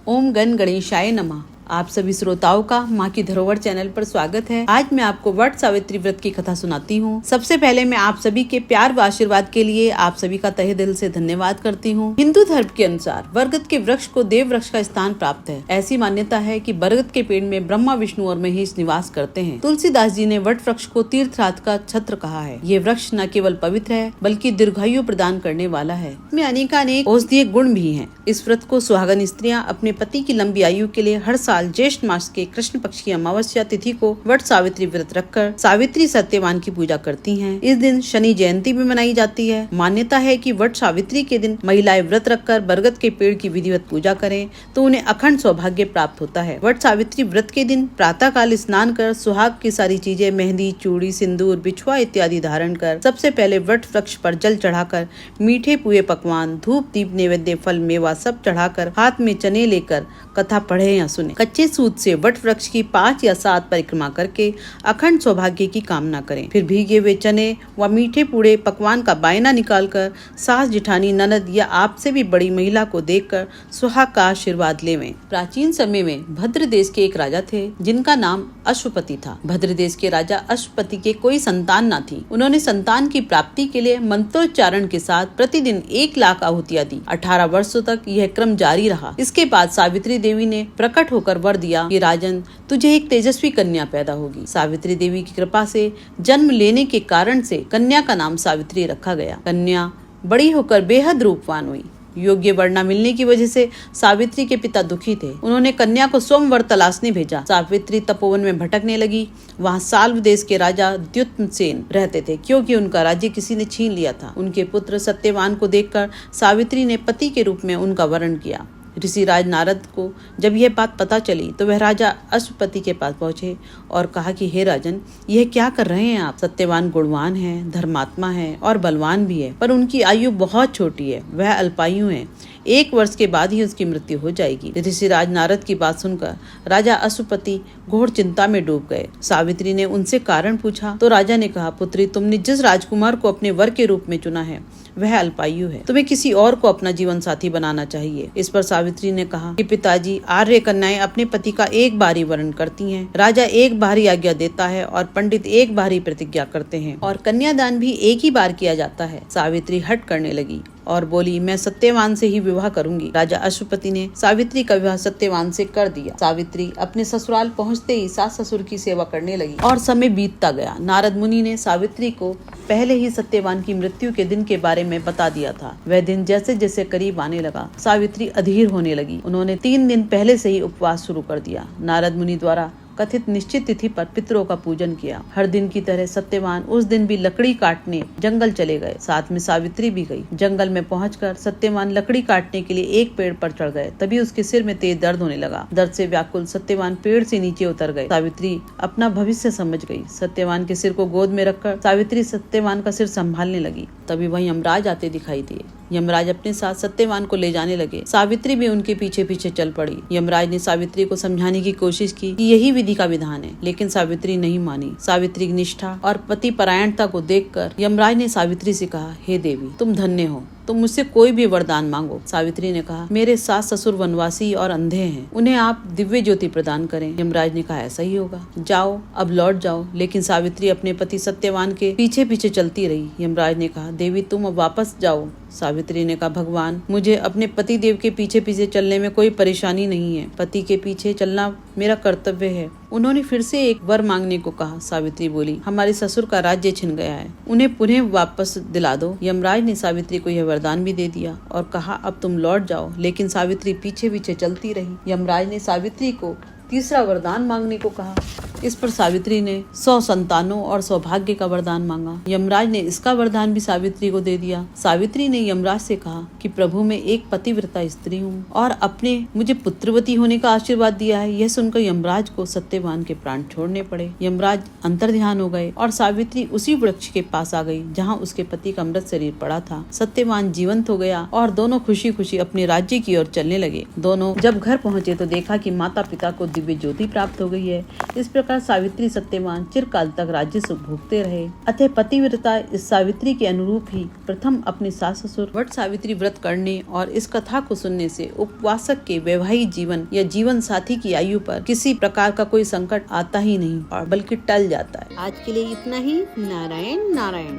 ओम गण गणेशाय नमः। आप सभी श्रोताओं का माँ की धरोहर चैनल पर स्वागत है। आज मैं आपको वट सावित्री व्रत की कथा सुनाती हूँ। सबसे पहले मैं आप सभी के प्यार व आशीर्वाद के लिए आप सभी का तहे दिल से धन्यवाद करती हूँ। हिंदू धर्म के अनुसार बरगद के वृक्ष को देव वृक्ष का स्थान प्राप्त है। ऐसी मान्यता है कि बरगद के पेड़ में ब्रह्मा, विष्णु और महेश निवास करते हैं। तुलसीदास जी ने वट वृक्ष को तीर्थराज का छत्र कहा है। ये वृक्ष न केवल पवित्र है बल्कि दीर्घायु प्रदान करने वाला है। इसमें अनेकानेक औषधीय गुण भी हैं। इस व्रत को सुहागन स्त्रियां अपने पति की लंबी आयु के लिए हर साल ज्येष्ठ मास के कृष्ण पक्ष की अमावस्या तिथि को वट सावित्री व्रत रखकर सावित्री सत्यवान की पूजा करती हैं। इस दिन शनि जयंती भी मनाई जाती है। मान्यता है कि वट सावित्री के दिन महिलाएं व्रत रखकर बरगद के पेड़ की विधिवत पूजा करें तो उन्हें अखंड सौभाग्य प्राप्त होता है। वट सावित्री व्रत के दिन प्रातः काल स्नान कर सुहाग की सारी चीजें मेहंदी, चूड़ी, सिंदूर, बिछुआ इत्यादि धारण कर सबसे पहले वट वृक्ष पर जल चढ़ाकर मीठे पुए पकवान, धूप, दीप, नैवेद्य, फल, मेवा सब चढ़ाकर हाथ में चने लेकर कथा पढ़े या सुने। कच्चे सूत से वट वृक्ष की 5 या 7 परिक्रमा करके अखंड सौभाग्य की कामना करें। फिर भीगे हुए चने व मीठे पूड़े पकवान का बायना निकालकर सास, जिठानी, ननद या आपसे भी बड़ी महिला को देखकर सुहाग का आशीर्वाद लेवें। प्राचीन समय में भद्र देश के एक राजा थे जिनका नाम अश्वपति था। भद्र देश के राजा अश्वपति के कोई संतान न थी। उन्होंने संतान की प्राप्ति के लिए मंत्रोच्चारण के साथ प्रतिदिन 1 लाख आहुतियां दी। 18 वर्षों तक यह क्रम जारी रहा। इसके बाद सावित्री देवी ने प्रकट होकर वर दिया कि राजन, तुझे एक तेजस्वी कन्या पैदा होगी। सावित्री देवी की कृपा से जन्म लेने के कारण से कन्या का नाम सावित्री रखा गया। कन्या बड़ी होकर बेहद रूपवान हुई। योग्य वर न मिलने की वजह से सावित्री के पिता दुखी थे। उन्होंने कन्या को स्वयंवर तलाशने भेजा। सावित्री तपोवन में भटकने लगी। वहाँ साल्व देश के राजा द्युम्नसेन रहते थे क्योंकि उनका राज्य किसी ने छीन लिया था। उनके पुत्र सत्यवान को देखकर सावित्री ने पति के रूप में उनका वरण किया। ऋषि राज नारद को जब यह बात पता चली तो वह राजा अश्वपति के पास पहुंचे और कहा कि हे राजन, यह क्या कर रहे हैं आप? सत्यवान गुणवान है, धर्मात्मा है और बलवान भी है, पर उनकी आयु बहुत छोटी है। वह अल्पायु है। 1 वर्ष के बाद ही उसकी मृत्यु हो जाएगी। ऋषि राज नारद की बात सुनकर राजा अश्वपति घोर चिंता में डूब गए। सावित्री ने उनसे कारण पूछा तो राजा ने कहा, पुत्री, तुमने जिस राजकुमार को अपने वर के रूप में चुना है वह अल्पायु है। तुम्हें किसी और को अपना जीवन साथी बनाना चाहिए। इस पर सावित्री ने कहा कि पिताजी, आर्य कन्याएं अपने पति का एक बार ही वर्ण करती हैं। राजा एक बार ही आज्ञा देता है और पंडित एक बार ही प्रतिज्ञा करते हैं और कन्यादान भी एक ही बार किया जाता है। सावित्री हट करने लगी और बोली, मैं सत्यवान से ही विवाह करूंगी। राजा अश्वपति ने सावित्री का विवाह सत्यवान से कर दिया। सावित्री अपने ससुराल पहुंचते ही सास ससुर की सेवा करने लगी और समय बीतता गया। नारद मुनि ने सावित्री को पहले ही सत्यवान की मृत्यु के दिन के बारे में बता दिया था। वह दिन जैसे जैसे करीब आने लगा, सावित्री अधीर होने लगी। उन्होंने 3 दिन पहले से ही उपवास शुरू कर दिया। नारद मुनि द्वारा कथित निश्चित तिथि पर पितरों का पूजन किया। हर दिन की तरह सत्यवान उस दिन भी लकड़ी काटने जंगल चले गए। साथ में सावित्री भी गई। जंगल में पहुंचकर सत्यवान लकड़ी काटने के लिए एक पेड़ पर चढ़ गए। तभी उसके सिर में तेज दर्द होने लगा। दर्द से व्याकुल सत्यवान पेड़ से नीचे उतर गए। सावित्री अपना भविष्य समझ गई। सत्यवान के सिर को गोद में रखकर सावित्री सत्यवान का सिर संभालने लगी। तभी वहीं यमराज आते दिखाई दिए। यमराज अपने साथ सत्यवान को ले जाने लगे। सावित्री भी उनके पीछे पीछे चल पड़ी। यमराज ने सावित्री को समझाने की कोशिश की कि यही विधि का विधान है, लेकिन सावित्री नहीं मानी। सावित्री की निष्ठा और पति परायणता को देखकर यमराज ने सावित्री से कहा, हे देवी, तुम धन्य हो, तुम मुझसे कोई भी वरदान मांगो। सावित्री ने कहा, मेरे सास ससुर वनवासी और अंधे हैं, उन्हें आप दिव्य ज्योति प्रदान करें। यमराज ने कहा, ऐसा ही होगा, जाओ, अब लौट जाओ। लेकिन सावित्री अपने पति सत्यवान के पीछे पीछे चलती रही। यमराज ने कहा, देवी, तुम अब वापस जाओ। सावित्री ने कहा, भगवान, मुझे अपने पति देव के पीछे पीछे चलने में कोई परेशानी नहीं है। पति के पीछे चलना मेरा कर्तव्य है। उन्होंने फिर से एक वर मांगने को कहा। सावित्री बोली, हमारे ससुर का राज्य छिन गया है, उन्हें पुनः वापस दिला दो। यमराज ने सावित्री को यह वरदान भी दे दिया और कहा, अब तुम लौट जाओ। लेकिन सावित्री पीछे पीछे चलती रही। यमराज ने सावित्री को तीसरा वरदान मांगने को कहा। इस पर सावित्री ने 100 संतानों और सौभाग्य का वरदान मांगा। यमराज ने इसका वरदान भी सावित्री को दे दिया। सावित्री ने यमराज से कहा कि प्रभु, मैं एक पतिव्रता स्त्री हूँ और अपने मुझे पुत्रवती होने का आशीर्वाद दिया है। यह सुनकर यमराज को सत्यवान के प्राण छोड़ने पड़े। यमराज अंतर्ध्यान हो गए और सावित्री उसी वृक्ष के पास आ गई जहाँ उसके पति का मृत शरीर पड़ा था। सत्यवान जीवंत हो गया और दोनों खुशी खुशी अपने राज्य की ओर चलने लगे। दोनों जब घर पहुँचे तो देखा कि माता पिता को दिव्य ज्योति प्राप्त हो गई है। इस प्रकार प्रकार सावित्री सत्यवान चिरकाल तक राज्य सुख भोगते रहे। अतः पतिव्रता इस सावित्री के अनुरूप ही प्रथम अपने सास ससुर वट सावित्री व्रत करने और इस कथा को सुनने से उपवासक के वैवाहिक जीवन या जीवन साथी की आयु पर किसी प्रकार का कोई संकट आता ही नहीं और बल्कि टल जाता है। आज के लिए इतना ही। नारायण नारायण।